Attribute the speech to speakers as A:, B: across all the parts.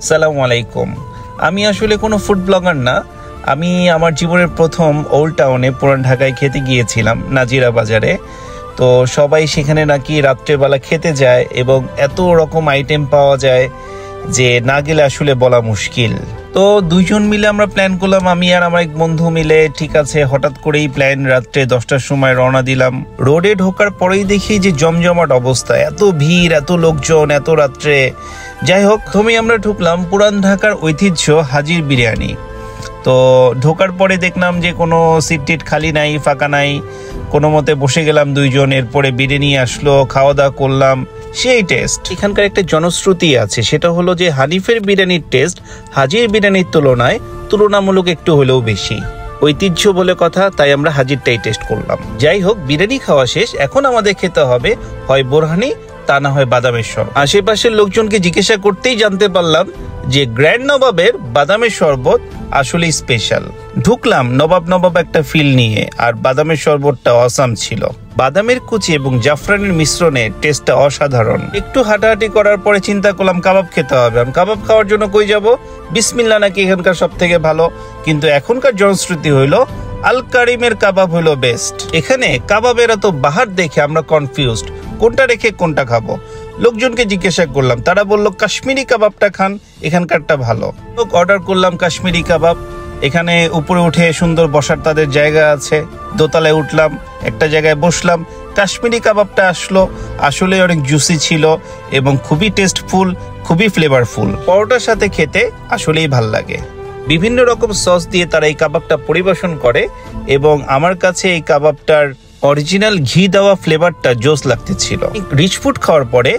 A: আসসালামু আলাইকুম। আমি আসলে কোনো ফুড ব্লগার না। আমি আমার জীবনের প্রথম ওল্ড টাউনে পুরান ঢাকায় খেতে গিয়েছিলাম, নাজিরা বাজারে। তো সবাই সেখানে নাকি রাত্রেবেলা খেতে যায় এবং এত রকম আইটেম পাওয়া যায় যে না গেলে আসলে বলা মুশকিল। তো দুইজন মিলে আমরা প্ল্যান করলাম, আমি আর আমার এক বন্ধু মিলে। ঠিক আছে, হঠাৎ করেই প্ল্যান, রাত্রে 10টার সময় রওনা দিলাম। রোডে ঢোকার পরেই দেখি যে জমজমাট অবস্থা, এত ভিড়, এত লোকজন, এত রাত্রে। যাই হোক, প্রথমেই আমরা ঢুকলাম পুরান ঢাকার ঐতিহ্য হাজির বিরিয়ানি। তো ঢোকার পরে দেখলাম যে কোনো সিট টিট খালি নাই, ফাঁকা নাই। কোনো মতে বসে গেলাম দুইজন, এরপরে বিরিয়ানি আসলো, খাওয়া দাওয়া করলাম। সেই টেস্ট। এখানকার একটা জনশ্রুতি আছে, সেটা হলো যে হানিফের বিরিয়ানির টেস্ট হাজির বিরিয়ানির তুলনায় তুলনামূলক একটু হলেও বেশি। ঐতিহ্য বলে কথা, তাই আমরা হাজিরটাই টেস্ট করলাম। যাই হোক, বিরিয়ানি খাওয়া শেষ। এখন আমাদের খেতে হবে হয় বোরহানি, তা না হয় বাদামের শরবত। আশেপাশের লোকজনকে জিজ্ঞাসা করতেই জানতে পারলাম যে গ্র্যান্ড নবাবের বাদামের শরবত আসলে স্পেশাল। ঢুকলাম নবাব নবাব একটা ফিল নিয়ে, আর বাদামের শরবতটা অসাম ছিল। বাদামের কুচি এবং জাফরানের মিশ্রণে টেস্টটা অসাধারণ। একটু হাঁটাহাঁটি করার পরে চিন্তা করলাম কাবাব খেতে হবে। কাবাব খাওয়ার জন্য কই যাব? বিসমিল্লাহ নাকি এখানকার সব থেকে ভালো, কিন্তু এখনকার জনশ্রুতি হইলো আল কারিমের কাবাব হইলো বেস্ট। এখানে কাবাবের এত বাহার দেখে আমরা কনফিউজড, কোনটা রেখে কোনটা খাবো। লোকজনকে জিজ্ঞাসা করলাম, তারা বললো কাশ্মীরি কাবাবটা খান, এখানকারটা ভালো। অর্ডার করলাম কাশ্মীরি কাবাব। এখানে উপরে উঠে সুন্দর বসার তাদের জায়গা আছে। দোতলায় উঠলাম, একটা জায়গায় বসলাম। কাশ্মীরি কাবাবটা আসলো, আসলে অনেক জুসি ছিল এবং খুবই টেস্টফুল, খুবই ফ্লেভারফুল। পরোটার সাথে খেতে আসলেই ভাল লাগে। বিভিন্ন রকম সস দিয়ে তারা এই কাবাবটা পরিবেশন করে এবং আমার কাছে এই কাবাবটার অরিজিনাল ঘি দেওয়া ফ্লেভারটা জোস লাগতেছিল। রিচ ফুড খাওয়ার পরে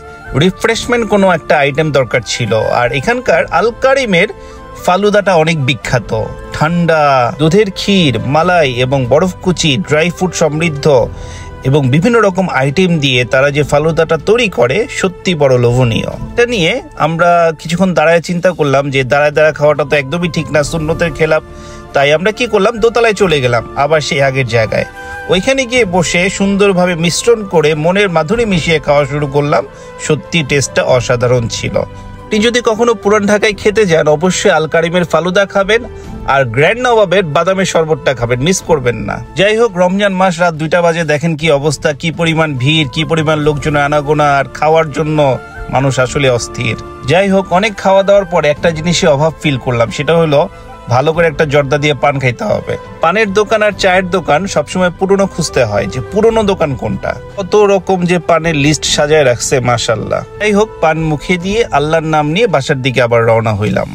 A: রিফ্রেশমেন্ট কোনো একটা আইটেম দরকার ছিল, আর এখানকার আল কারিমের ফালুদাটা অনেক বিখ্যাত। ঠান্ডা দুধের ক্ষীর, মালাই এবং বরফ কুচি, ড্রাই ফ্রুট সমৃদ্ধ এবং বিভিন্ন রকম আইটেম দিয়ে তারা যে ফালুদাটা তৈরি করে সত্যি বড় লোভনীয়। এটা নিয়ে আমরা কিছুক্ষণ দাঁড়ায় চিন্তা করলাম যে দাঁড়ায় দাঁড়ায় খাওয়াটা তো একদমই ঠিক না, সুন্নতের খেলাফ। তাই আমরা কি করলাম, দোতলায় চলে গেলাম আবার সেই আগের জায়গায়। ওইখানে গিয়ে বসে সুন্দরভাবে মিশ্রণ করে মনের মাধুরী মিশিয়ে খাওয়া শুরু করলাম। সত্যি টেস্টটা অসাধারণ ছিল। আপনি যদি কখনো পুরান ঢাকায় খেতে যান, অবশ্যই আল কারিমের ফালুদা খাবেন আর গ্র্যান্ড নবাবের বাদামের শরবতটা খাবেন, মিস করবেন না। যাই হোক, রমজান মাস, রাত 2টা বাজে, দেখেন কি অবস্থা, কি পরিমাণ ভিড়, কি পরিমাণ লোকজনের আনাগোনা, আর খাওয়ার জন্য মানুষ আসলে অস্থির। যাই হোক, অনেক খাওয়া দাওয়ার পরে একটা জিনিসের অভাব ফিল করলাম, সেটা হলো ভালো করে একটা জর্দা দিয়ে পান খাইতে হবে। পানের দোকান আর চায়ের দোকান সবসময় পুরনো খুঁজতে হয়, যে পুরনো দোকান কোনটা। কত রকম যে পানের লিস্ট সাজায় রাখছে, মাশাআল্লাহ। যাই হোক, পান মুখে দিয়ে আল্লাহর নাম নিয়ে বাসার দিকে আবার রওনা হইলাম।